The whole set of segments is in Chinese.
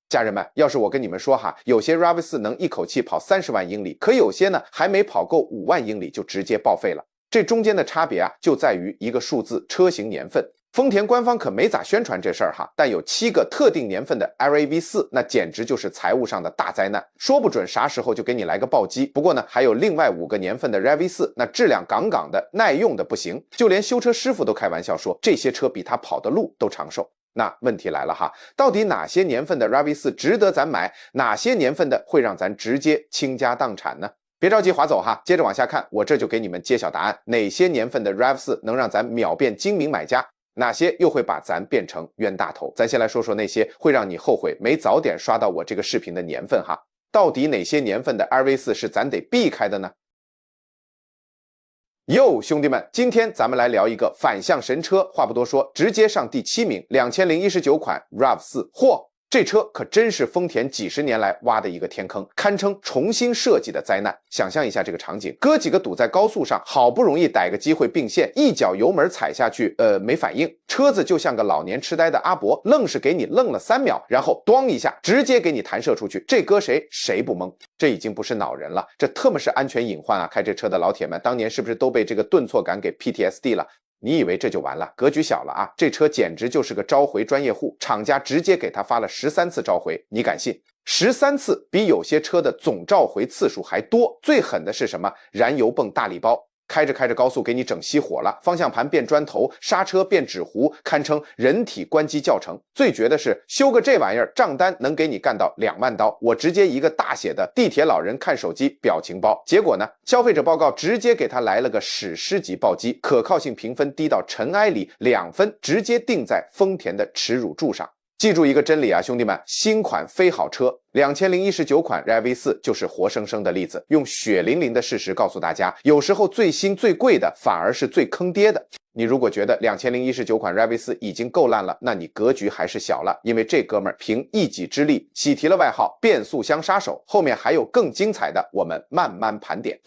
家人们，要是我跟你们说哈，有些 RAV4 能一口气跑30万英里，可有些呢还没跑够5万英里就直接报废了。这中间的差别啊，就在于一个数字车型年份。丰田官方可没咋宣传这事儿哈，但有7个特定年份的 RAV4，那简直就是财务上的大灾难，说不准啥时候就给你来个暴击。不过呢，还有另外5个年份的 RAV4，那质量杠杠的，耐用的不行，就连修车师傅都开玩笑说，这些车比他跑的路都长寿。那问题来了哈，到底哪些年份的 RAV4 值得咱买，哪些年份的会让咱直接倾家荡产呢？别着急划走哈，接着往下看，我这就给你们揭晓答案。哪些年份的 RAV4 能让咱秒变精明买家？哪些又会把咱变成冤大头？咱先来说说那些会让你后悔没早点刷到我这个视频的年份哈。到底哪些年份的 RAV4 是咱得避开的呢？哟，兄弟们，今天咱们来聊一个反向神车，话不多说，直接上第7名，2019款 RAV4。嚯，这车可真是丰田几十年来挖的一个天坑，堪称重新设计的灾难。想象一下这个场景，哥几个堵在高速上，好不容易逮个机会并线，一脚油门踩下去，没反应，车子就像个老年痴呆的阿伯，愣是给你愣了3秒，然后咣一下，直接给你弹射出去，这搁谁谁不懵？这已经不是恼人了，这特么是安全隐患啊！开这车的老铁们，当年是不是都被这个顿挫感给 PTSD 了？你以为这就完了？格局小了啊！这车简直就是个召回专业户，厂家直接给他发了13次召回，你敢信？13次比有些车的总召回次数还多。最狠的是什么？燃油泵大礼包。开着开着高速给你整熄火了，方向盘变砖头，刹车变纸糊，堪称人体关机教程。最绝的是修个这玩意儿，账单能给你干到2万刀，我直接一个大写的地铁老人看手机表情包。结果呢，消费者报告直接给他来了个史诗级暴击，可靠性评分低到尘埃里2分，直接定在丰田的耻辱柱上。记住一个真理啊，兄弟们，新款非好车，2019款 RAV4 就是活生生的例子，用血淋淋的事实告诉大家，有时候最新最贵的反而是最坑爹的。你如果觉得2019款 RAV4 已经够烂了，那你格局还是小了，因为这哥们儿凭一己之力喜提了外号变速箱杀手，后面还有更精彩的，我们慢慢盘点。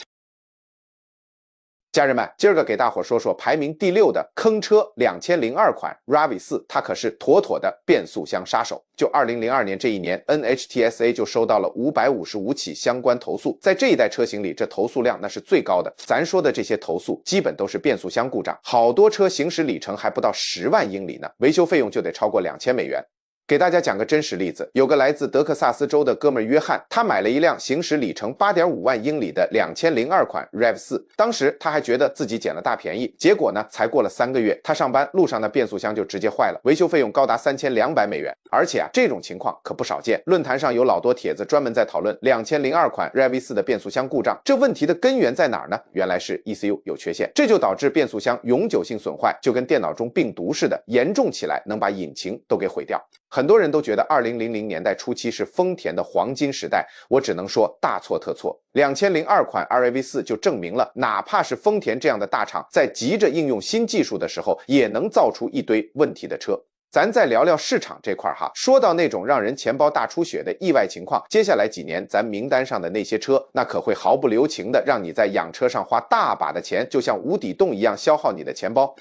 家人们，今儿个给大伙说说排名第6的坑车2002款 RAV4， 它可是妥妥的变速箱杀手。就2002年这一年 ，NHTSA 就收到了555起相关投诉，在这一代车型里，这投诉量那是最高的。咱说的这些投诉，基本都是变速箱故障，好多车行驶里程还不到10万英里呢，维修费用就得超过2000美元。给大家讲个真实例子，有个来自德克萨斯州的哥们约翰，他买了一辆行驶里程8.5万英里的2002款 RAV4， 当时他还觉得自己捡了大便宜，结果呢，才过了3个月，他上班路上的变速箱就直接坏了，维修费用高达3200美元。而且啊，这种情况可不少见，论坛上有老多帖子专门在讨论2002款 RAV4 的变速箱故障，这问题的根源在哪儿呢？原来是 ECU 有缺陷，这就导致变速箱永久性损坏，就跟电脑中病毒似的，严重起来能把引擎都给毁掉。很多人都觉得2000年代初期是丰田的黄金时代，我只能说大错特错。2002款 RAV4 就证明了，哪怕是丰田这样的大厂，在急着应用新技术的时候，也能造出一堆问题的车。咱再聊聊市场这块哈，说到那种让人钱包大出血的意外情况，接下来几年咱名单上的那些车，那可会毫不留情的让你在养车上花大把的钱，就像无底洞一样消耗你的钱包。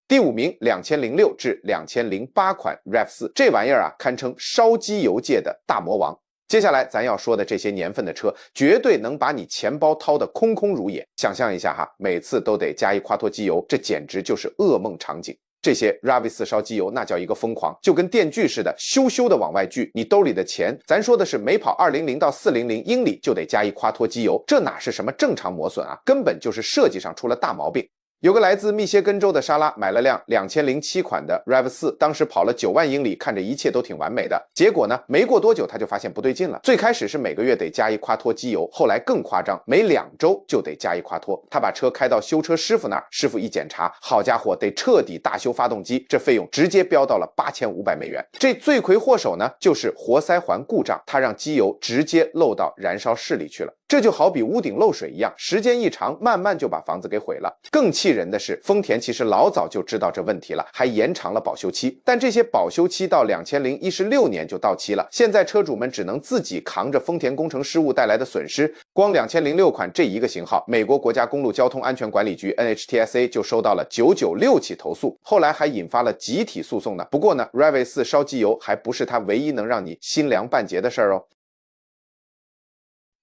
第5名，2006至2008款 RAV4， 这玩意儿啊，堪称烧机油界的大魔王。接下来咱要说的这些年份的车，绝对能把你钱包掏得空空如也。想象一下哈，每次都得加一夸脱机油，这简直就是噩梦场景。这些 RAV4 烧机油那叫一个疯狂，就跟电锯似的，咻咻的往外锯，你兜里的钱，咱说的是每跑200到400英里就得加一夸脱机油，这哪是什么正常磨损啊，根本就是设计上出了大毛病。有个来自密歇根州的莎拉买了辆2007款的 RAV4， 当时跑了9万英里，看着一切都挺完美的。结果呢，没过多久他就发现不对劲了。最开始是每个月得加一夸脱机油，后来更夸张，每2周就得加一夸脱。他把车开到修车师傅那儿，师傅一检查，好家伙，得彻底大修发动机，这费用直接飙到了8500美元。这罪魁祸首呢，就是活塞环故障，它让机油直接漏到燃烧室里去了。这就好比屋顶漏水一样，时间一长，慢慢就把房子给毁了。更气人的是，丰田其实老早就知道这问题了，还延长了保修期。但这些保修期到2016年就到期了，现在车主们只能自己扛着丰田工程失误带来的损失。光2006款这一个型号，美国国家公路交通安全管理局 NHTSA 就收到了996起投诉，后来还引发了集体诉讼呢。不过呢 ，Rav4 烧机油还不是它唯一能让你心凉半截的事儿哦。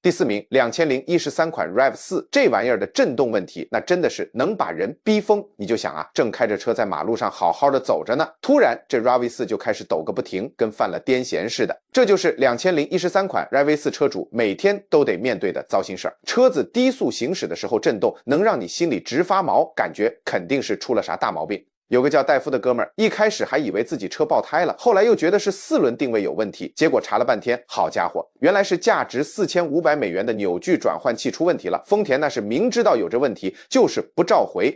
第4名，2013款 RAV4 这玩意儿的震动问题，那真的是能把人逼疯。你就想啊，正开着车在马路上好好的走着呢，突然这 RAV4 就开始抖个不停，跟犯了癫痫似的。这就是2013款 RAV4 车主每天都得面对的糟心事儿。车子低速行驶的时候震动，能让你心里直发毛，感觉肯定是出了啥大毛病。有个叫戴夫的哥们儿，一开始还以为自己车爆胎了，后来又觉得是4轮定位有问题，结果查了半天，好家伙，原来是价值$4500的扭矩转换器出问题了。丰田那是明知道有这问题，就是不召回，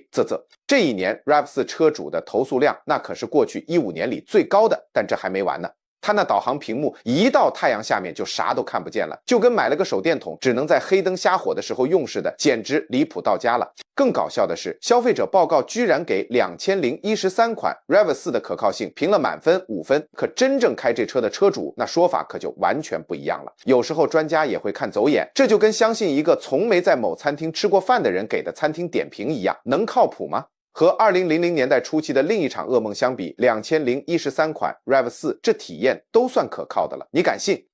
这一年 RAV4 车主的投诉量那可是过去15年里最高的。但这还没完呢，它那导航屏幕一到太阳下面就啥都看不见了，就跟买了个手电筒只能在黑灯瞎火的时候用似的，简直离谱到家了。更搞笑的是，消费者报告居然给2013款 RAV4 的可靠性评了满分5分，可真正开这车的车主那说法可就完全不一样了。有时候专家也会看走眼，这就跟相信一个从没在某餐厅吃过饭的人给的餐厅点评一样，能靠谱吗？和2000年代初期的另一场噩梦相比，2013款 RAV4 这体验都算可靠的了，你敢信？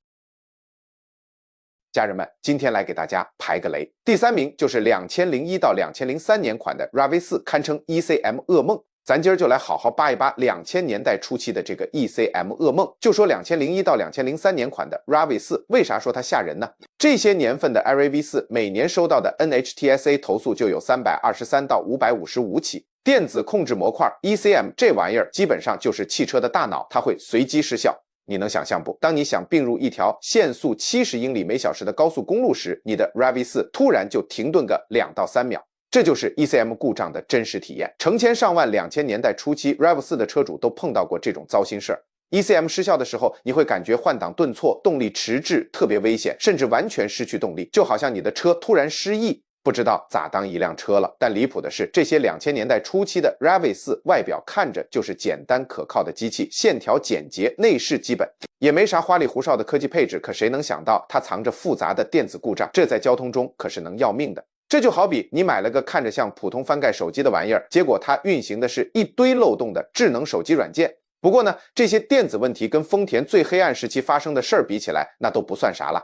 家人们，今天来给大家排个雷。第3名就是2001到2003年款的 RAV4， 堪称 ECM 噩梦。咱今儿就来好好扒一扒2000年代初期的这个 ECM 噩梦。就说2001到2003年款的 RAV4， 为啥说它吓人呢？这些年份的 RAV4 每年收到的 NHTSA 投诉就有323到555起。电子控制模块 ECM 这玩意儿基本上就是汽车的大脑，它会随机失效。你能想象不？当你想并入一条限速70英里每小时的高速公路时，你的 RAV4 突然就停顿个2到3秒。这就是 ECM 故障的真实体验。成千上万2000年代初期 RAV4 的车主都碰到过这种糟心事儿。ECM 失效的时候，你会感觉换挡顿挫、动力迟滞，特别危险，甚至完全失去动力，就好像你的车突然失忆，不知道咋当一辆车了。但离谱的是，这些2000年代初期的 RAV4 外表看着就是简单可靠的机器，线条简洁，内饰基本，也没啥花里胡哨的科技配置，可谁能想到它藏着复杂的电子故障，这在交通中可是能要命的。这就好比你买了个看着像普通翻盖手机的玩意儿，结果它运行的是一堆漏洞的智能手机软件。不过呢，这些电子问题跟丰田最黑暗时期发生的事儿比起来，那都不算啥了。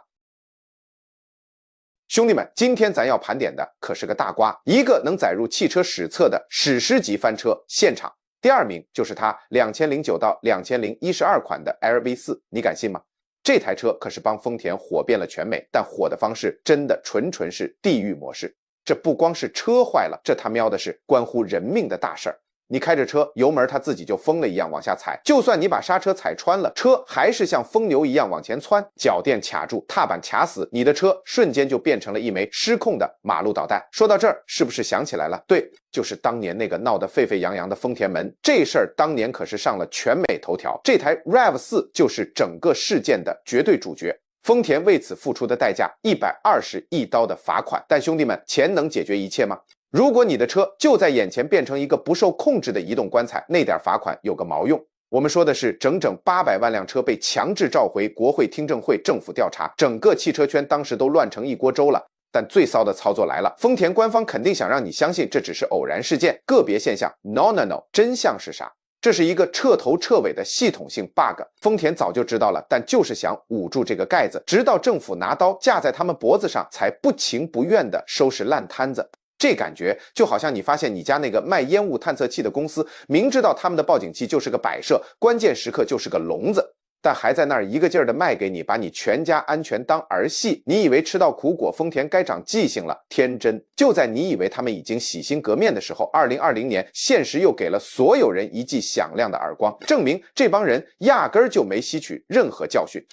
兄弟们，今天咱要盘点的可是个大瓜，一个能载入汽车史册的史诗级翻车现场。第2名就是它2009到2012款的 LV4， 你敢信吗？这台车可是帮丰田火遍了全美，但火的方式真的纯是地狱模式。这不光是车坏了，这他喵的是关乎人命的大事儿。你开着车，油门它自己就疯了一样往下踩，就算你把刹车踩穿了，车还是像疯牛一样往前窜，脚垫卡住，踏板卡死，你的车瞬间就变成了一枚失控的马路导弹。说到这儿，是不是想起来了？对，就是当年那个闹得沸沸扬扬的丰田门，这事儿当年可是上了全美头条，这台 RAV4 就是整个事件的绝对主角。丰田为此付出的代价120亿刀的罚款，但兄弟们，钱能解决一切吗？如果你的车就在眼前变成一个不受控制的移动棺材，那点罚款有个毛用。我们说的是整整800万辆车被强制召回国会听证会政府调查，整个汽车圈当时都乱成一锅粥了。但最骚的操作来了，丰田官方肯定想让你相信这只是偶然事件、个别现象。 No， 真相是啥？这是一个彻头彻尾的系统性 bug， 丰田早就知道了，但就是想捂住这个盖子，直到政府拿刀架在他们脖子上，才不情不愿地收拾烂摊子。这感觉就好像你发现你家那个卖烟雾探测器的公司，明知道他们的报警器就是个摆设，关键时刻就是个聋子，但还在那儿一个劲儿的卖给你，把你全家安全当儿戏。你以为吃到苦果，丰田该长记性了？天真！就在你以为他们已经洗心革面的时候，2020年现实又给了所有人一记响亮的耳光，证明这帮人压根儿就没吸取任何教训。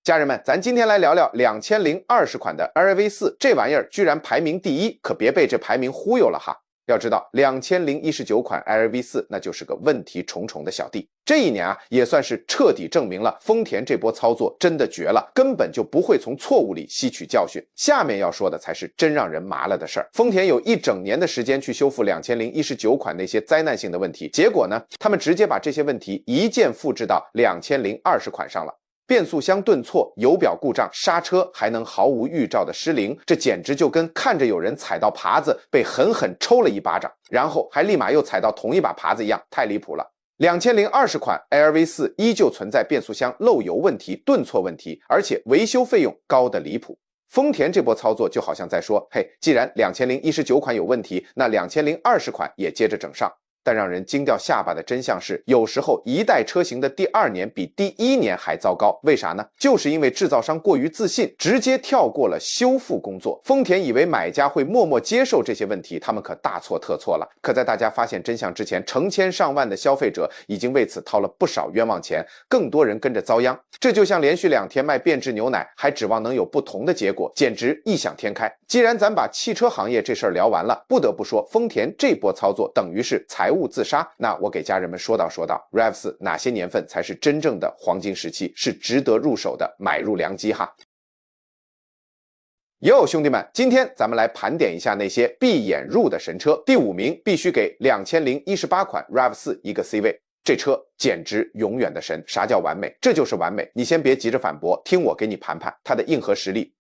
家人们，咱今天来聊聊2020款的 RAV4， 这玩意儿居然排名第1，可别被这排名忽悠了哈。要知道2019款 LV4 那就是个问题重重的小弟。这一年啊，也算是彻底证明了丰田这波操作真的绝了，根本就不会从错误里吸取教训。下面要说的才是真让人麻了的事儿。丰田有一整年的时间去修复2019款那些灾难性的问题，结果呢，他们直接把这些问题一键复制到2020款上了。变速箱顿挫、油表故障、刹车还能毫无预兆的失灵，这简直就跟看着有人踩到耙子被狠狠抽了一巴掌，然后还立马又踩到同一把耙子一样，太离谱了。2020款 LV4 依旧存在变速箱漏油问题、顿挫问题，而且维修费用高得离谱。丰田这波操作就好像在说，嘿，既然2019款有问题，那2020款也接着整上。但让人惊掉下巴的真相是，有时候一代车型的第2年比第1年还糟糕。为啥呢？就是因为制造商过于自信，直接跳过了修复工作。丰田以为买家会默默接受这些问题，他们可大错特错了。可在大家发现真相之前，成千上万的消费者已经为此掏了不少冤枉钱，更多人跟着遭殃。这就像连续2天卖变质牛奶，还指望能有不同的结果，简直异想天开。既然咱把汽车行业这事儿聊完了，不得不说，丰田这波操作等于是财务自杀。那我给家人们说道 RAV4 哪些年份才是真正的黄金时期，是值得入手的买入良机哈。哟，兄弟们，今天咱们来盘点一下那些闭眼入的神车。第5名必须给2018款 RAV4 一个 C 位，这车简直永远的神。啥叫完美？这就是完美。你先别急着反驳，听我给你盘盘它的硬核实力。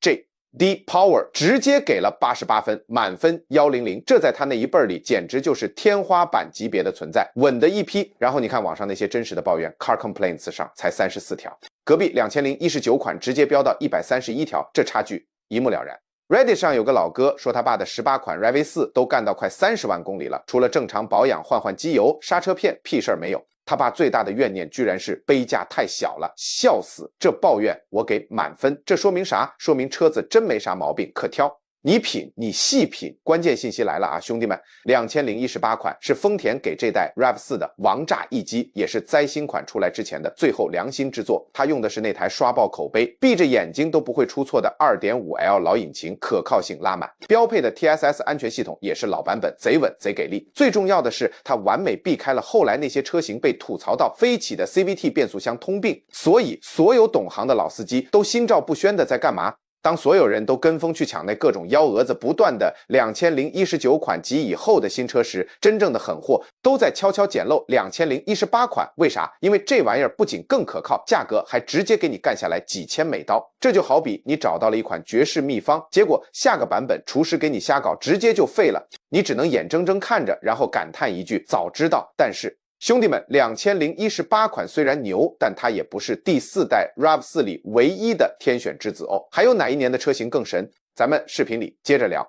D-Power 直接给了88分，满分100，这在他那一辈里简直就是天花板级别的存在，稳的一批。然后你看网上那些真实的抱怨 ，Car Complaints 上才34条，隔壁2019款直接飙到131条，这差距一目了然。Reddit 上有个老哥说他爸的18款 RAV4 都干到快30万公里了，除了正常保养换换机油、刹车片，屁事儿没有。他爸最大的怨念居然是杯架太小了，笑死！这抱怨我给满分，这说明啥？说明车子真没啥毛病可挑。你品，你细品。关键信息来了啊，兄弟们！2018款是丰田给这代 RAV4 的王炸一击，也是灾星款出来之前的最后良心之作。他用的是那台刷爆口碑、闭着眼睛都不会出错的 2.5L 老引擎，可靠性拉满。标配的 TSS 安全系统也是老版本，贼稳贼给力。最重要的是，它完美避开了后来那些车型被吐槽到飞起的 CVT 变速箱通病。所以，所有懂行的老司机都心照不宣的在干嘛？当所有人都跟风去抢那各种幺蛾子不断的2019款及以后的新车时，真正的狠货都在悄悄捡漏2018款。为啥？因为这玩意儿不仅更可靠，价格还直接给你干下来几千美刀。这就好比你找到了一款绝世秘方，结果下个版本厨师给你瞎搞，直接就废了，你只能眼睁睁看着，然后感叹一句早知道。但是兄弟们，2018款虽然牛，但它也不是第4代 RAV4 里唯一的天选之子哦。还有哪一年的车型更神？咱们视频里接着聊。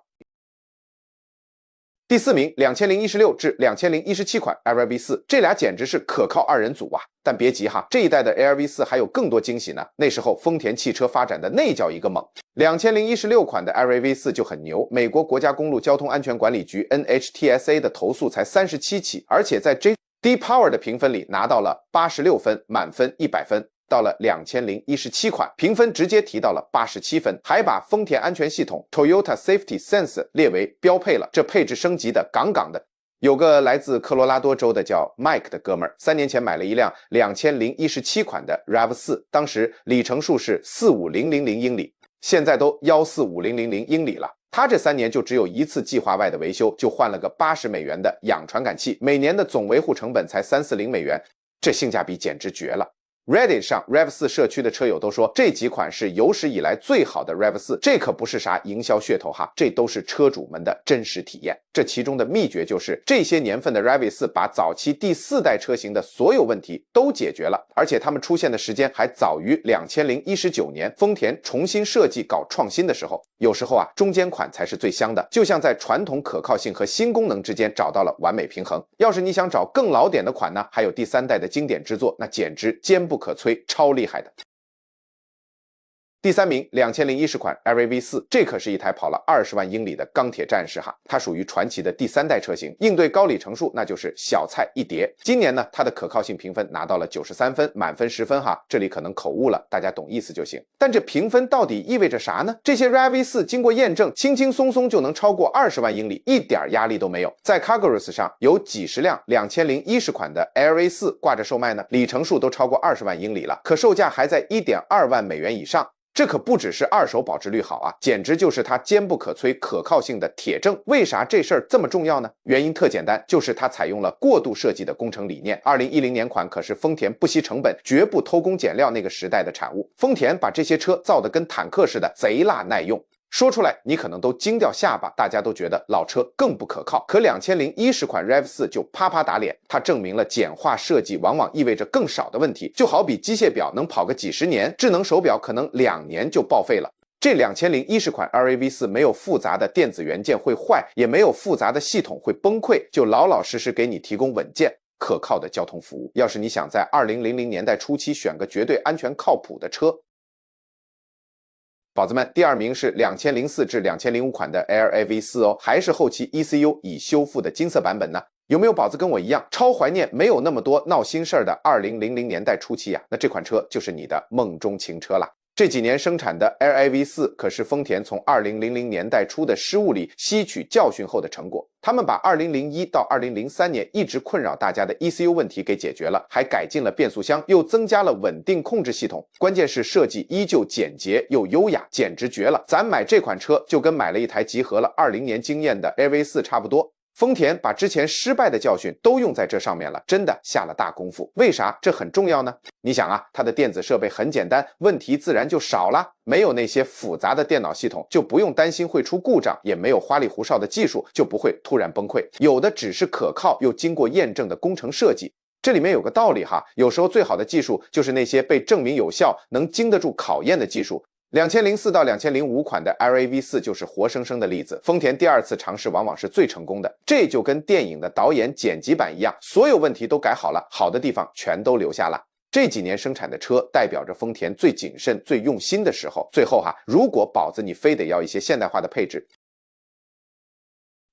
第4名，2016至2017款 LV4， 这俩简直是可靠2人组啊！但别急哈，这一代的 LV4 还有更多惊喜呢。那时候丰田汽车发展的那叫一个猛。2016款的 LV4 就很牛，美国国家公路交通安全管理局 NHTSA 的投诉才37起，而且在D-Power 的评分里拿到了86分，满分100分。到了2017款，评分直接提到了87分，还把丰田安全系统 Toyota Safety Sense 列为标配了，这配置升级的杠杠的。有个来自科罗拉多州的叫 Mike 的哥们儿，3年前买了一辆2017款的 RAV4， 当时里程数是45000英里，现在都14500英里了。他这3年就只有一次计划外的维修，就换了个80美元的氧传感器，每年的总维护成本才340美元，这性价比简直绝了。Reddit 上 RAV4 社区的车友都说，这几款是有史以来最好的 RAV4， 这可不是啥营销噱头哈，这都是车主们的真实体验。这其中的秘诀就是这些年份的 RAV4 把早期第4代车型的所有问题都解决了，而且它们出现的时间还早于2019年丰田重新设计搞创新的时候。有时候啊，中间款才是最香的，就像在传统可靠性和新功能之间找到了完美平衡。要是你想找更老点的款呢，还有第3代的经典之作，那简直坚不可摧，超厉害的。第3名2010款 LAV4， 这可是一台跑了20万英里的钢铁战士哈，它属于传奇的第3代车型，应对高里程数那就是小菜一碟。今年呢，它的可靠性评分拿到了93分，满分10分哈，这里可能口误了，大家懂意思就行。但这评分到底意味着啥呢？这些 RAV4 经过验证，轻轻松松就能超过20万英里，一点压力都没有。在 CarGurus 上有几十辆2010款的 LAV4 挂着售卖呢，里程数都超过20万英里了，可售价还在1.2万美元以上。这可不只是二手保值率好啊，简直就是它坚不可摧可靠性的铁证。为啥这事儿这么重要呢？原因特简单，就是它采用了过度设计的工程理念。2010年款可是丰田不惜成本绝不偷工减料那个时代的产物，丰田把这些车造得跟坦克似的，贼辣耐用。说出来你可能都惊掉下巴，大家都觉得老车更不可靠。可2010款 RAV4 就啪啪打脸，它证明了简化设计往往意味着更少的问题。就好比机械表能跑个几十年，智能手表可能2年就报废了。这2010款 RAV4 没有复杂的电子元件会坏，也没有复杂的系统会崩溃，就老老实实给你提供稳健可靠的交通服务。要是你想在2000年代初期选个绝对安全靠谱的车，宝子们，第2名是2004至2005款的 LAV4 哦，还是后期 ECU 已修复的金色版本呢？有没有宝子跟我一样超怀念没有那么多闹心事儿的2000年代初期啊？那这款车就是你的梦中情车啦。这几年生产的 LAV4 可是丰田从2000年代初的失误里吸取教训后的成果。他们把2001到2003年一直困扰大家的 ECU 问题给解决了，还改进了变速箱，又增加了稳定控制系统，关键是设计依旧简洁又优雅，简直绝了。咱买这款车就跟买了一台集合了20年经验的 LAV4 差不多。丰田把之前失败的教训都用在这上面了，真的下了大功夫。为啥这很重要呢？你想啊，它的电子设备很简单，问题自然就少了。没有那些复杂的电脑系统，就不用担心会出故障，也没有花里胡哨的技术，就不会突然崩溃。有的只是可靠又经过验证的工程设计。这里面有个道理哈，有时候最好的技术就是那些被证明有效、能经得住考验的技术。2004到2005款的 LAV4 就是活生生的例子。丰田第2次尝试往往是最成功的，这就跟电影的导演剪辑版一样，所有问题都改好了，好的地方全都留下了。这几年生产的车代表着丰田最谨慎最用心的时候。最后如果宝子你非得要一些现代化的配置，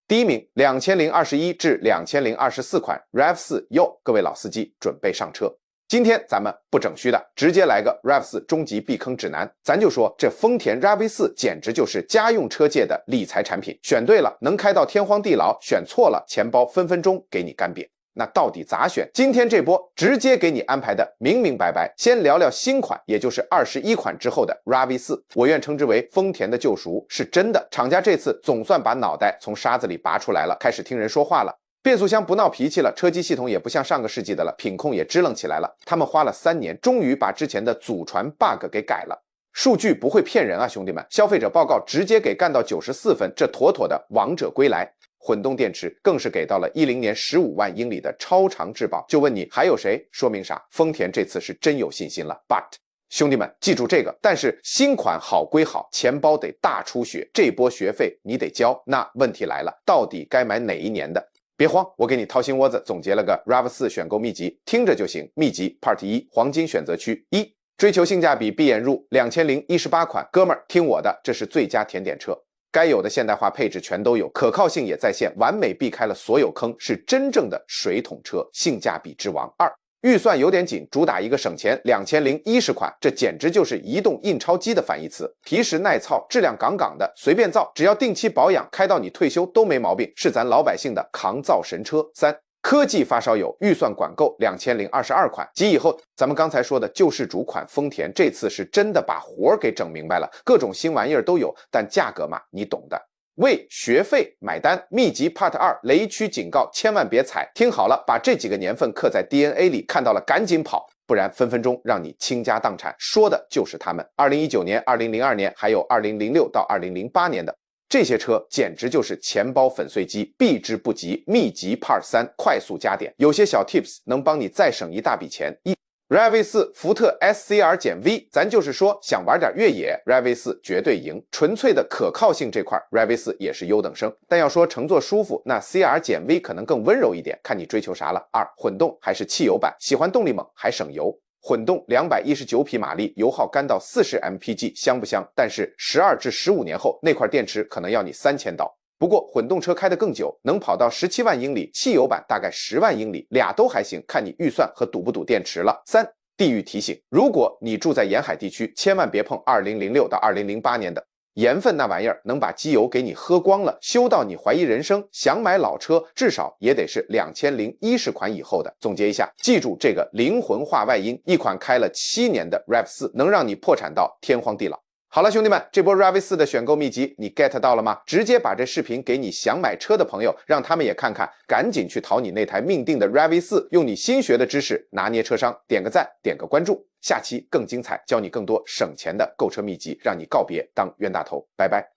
第1名2021至2024款 RAV4 哟，各位老司机准备上车。今天咱们不整虚的，直接来个 RAV4 终极避坑指南。咱就说这丰田 RAV4 简直就是家用车界的理财产品，选对了能开到天荒地老，选错了钱包分分钟给你干瘪。那到底咋选？今天这波直接给你安排的明明白白。先聊聊新款，也就是21款之后的 RAV4， 我愿称之为丰田的救赎，是真的。厂家这次总算把脑袋从沙子里拔出来了，开始听人说话了。变速箱不闹脾气了，车机系统也不像上个世纪的了，品控也支棱起来了。他们花了3年，终于把之前的祖传 bug 给改了。数据不会骗人啊，兄弟们！消费者报告直接给干到94分，这妥妥的王者归来。混动电池更是给到了10年15万英里的超长质保。就问你还有谁？说明啥？丰田这次是真有信心了。But 兄弟们记住这个，但是新款好归好，钱包得大出血，这波学费你得交。那问题来了，到底该买哪一年的？别慌，我给你掏心窝子总结了个 RAV4 选购秘籍，听着就行。秘籍 Part 1，黄金选择区1，追求性价比闭眼入2018款，哥们儿听我的，这是最佳甜点车，该有的现代化配置全都有，可靠性也在线，完美避开了所有坑，是真正的水桶车，性价比之王。2，预算有点紧，主打一个省钱，2010款，这简直就是移动印钞机的反义词，皮实耐操，质量杠杠的，随便造，只要定期保养，开到你退休都没毛病，是咱老百姓的抗造神车。3，科技发烧友，预算管够2022款及以后，咱们刚才说的救世主款丰田，这次是真的把活儿给整明白了，各种新玩意儿都有，但价格嘛，你懂的。为学费买单，秘籍 Part 2，雷区警告，千万别踩。听好了，把这几个年份刻在 DNA 里，看到了赶紧跑，不然分分钟让你倾家荡产。说的就是他们。2019年、2002年，还有2006到2008年的这些车，简直就是钱包粉碎机，避之不及。秘籍 Part 3，快速加点，有些小 tips 能帮你再省一大笔钱。RAV4 福特 SCR-V， 咱就是说想玩点越野 ，RAV4 绝对赢。纯粹的可靠性这块 ，RAV4 也是优等生。但要说乘坐舒服，那 CR-V 可能更温柔一点，看你追求啥了。2，混动还是汽油版，喜欢动力猛还省油。混动219匹马力，油耗干到40 mpg， 香不香？但是12至15年后，那块电池可能要你3000刀。不过混动车开得更久，能跑到17万英里，汽油版大概10万英里，俩都还行，看你预算和堵不堵电池了。3. 地域提醒：如果你住在沿海地区，千万别碰2006到2008年的。盐分那玩意儿能把机油给你喝光了，修到你怀疑人生。想买老车，至少也得是2010款以后的。总结一下，记住这个灵魂化外音，一款开了7年的 RAV4 能让你破产到天荒地老。好了，兄弟们，这波 RAV4 的选购秘籍你 get 到了吗？直接把这视频给你想买车的朋友，让他们也看看，赶紧去淘你那台命定的 RAV4，用你新学的知识拿捏车商。点个赞，点个关注，下期更精彩，教你更多省钱的购车秘籍，让你告别当冤大头。拜拜。